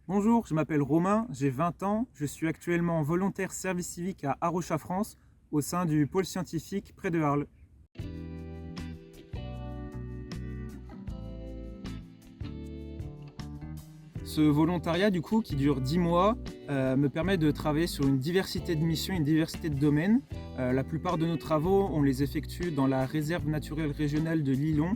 Bonjour, je m'appelle Romain, j'ai 20 ans, je suis actuellement volontaire service civique à Arocha France au sein du pôle scientifique près de Arles. Ce volontariat du coup qui dure 10 mois me permet de travailler sur une diversité de missions, une diversité de domaines. La plupart de nos travaux, on les effectue dans la réserve naturelle régionale de Lillon.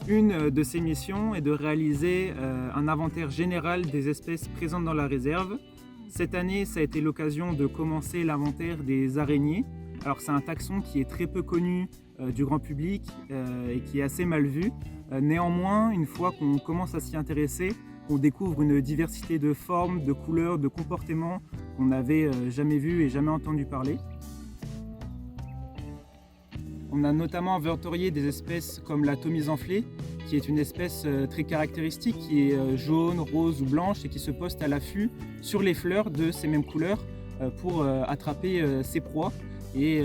Une de ces missions est de réaliser un inventaire général des espèces présentes dans la réserve. Cette année, ça a été l'occasion de commencer l'inventaire des araignées. Alors c'est un taxon qui est très peu connu du grand public et qui est assez mal vu. Néanmoins, une fois qu'on commence à s'y intéresser, on découvre une diversité de formes, de couleurs, de comportements qu'on n'avait jamais vu et jamais entendu parler. On a notamment inventorié des espèces comme la tomise enflée, qui est une espèce très caractéristique, qui est jaune, rose ou blanche et qui se poste à l'affût sur les fleurs de ces mêmes couleurs pour attraper ses proies. Et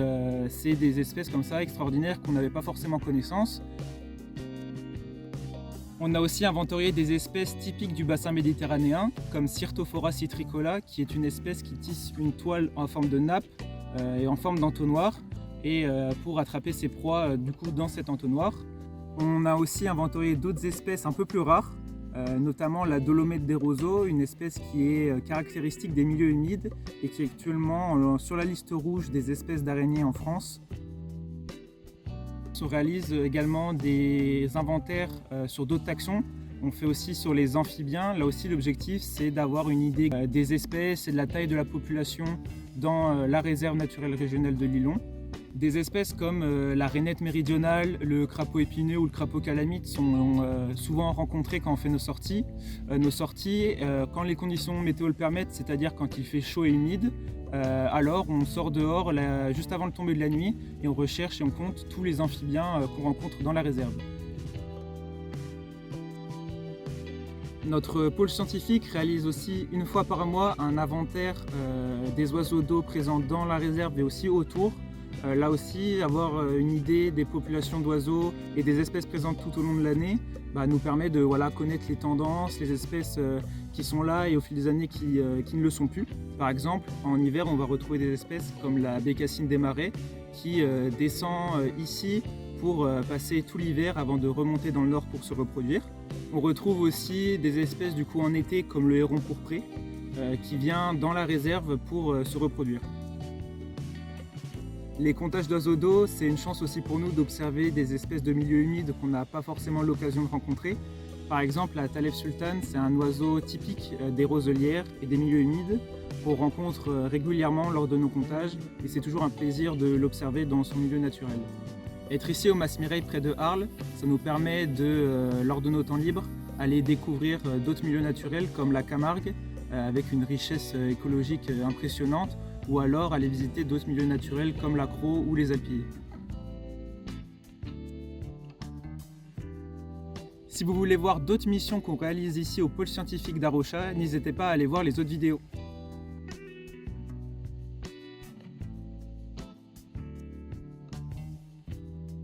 c'est des espèces comme ça extraordinaires qu'on n'avait pas forcément connaissance. On a aussi inventorié des espèces typiques du bassin méditerranéen, comme Cyrtophora citricola, qui est une espèce qui tisse une toile en forme de nappe et en forme d'entonnoir, et pour attraper ses proies du coup dans cet entonnoir. On a aussi inventorié d'autres espèces un peu plus rares, notamment la Dolomètre des roseaux, une espèce qui est caractéristique des milieux humides et qui est actuellement sur la liste rouge des espèces d'araignées en France. On réalise également des inventaires sur d'autres taxons. On fait aussi sur les amphibiens. Là aussi, l'objectif, c'est d'avoir une idée des espèces et de la taille de la population dans la réserve naturelle régionale de Lillon. Des espèces comme la rainette méridionale, le crapaud épineux ou le crapaud calamite sont souvent rencontrés quand on fait nos sorties. Quand les conditions météo le permettent, c'est-à-dire quand il fait chaud et humide, alors on sort dehors juste avant le tomber de la nuit et on recherche et on compte tous les amphibiens qu'on rencontre dans la réserve. Notre pôle scientifique réalise aussi une fois par mois un inventaire des oiseaux d'eau présents dans la réserve et aussi autour. Là aussi, avoir une idée des populations d'oiseaux et des espèces présentes tout au long de l'année nous permet de connaître les tendances, les espèces qui sont là et au fil des années qui ne le sont plus. Par exemple, en hiver, on va retrouver des espèces comme la bécassine des marais qui descend ici pour passer tout l'hiver avant de remonter dans le nord pour se reproduire. On retrouve aussi des espèces du coup en été comme le héron pourpré qui vient dans la réserve pour se reproduire. Les comptages d'oiseaux d'eau, c'est une chance aussi pour nous d'observer des espèces de milieux humides qu'on n'a pas forcément l'occasion de rencontrer. Par exemple, la Thalef sultane, c'est un oiseau typique des roselières et des milieux humides qu'on rencontre régulièrement lors de nos comptages et c'est toujours un plaisir de l'observer dans son milieu naturel. Être ici au Mas Mireille près de Arles, ça nous permet lors de nos temps libres, aller découvrir d'autres milieux naturels comme la Camargue avec une richesse écologique impressionnante, ou alors aller visiter d'autres milieux naturels comme la Crau ou les Alpilles. Si vous voulez voir d'autres missions qu'on réalise ici au pôle scientifique d'Arocha, n'hésitez pas à aller voir les autres vidéos.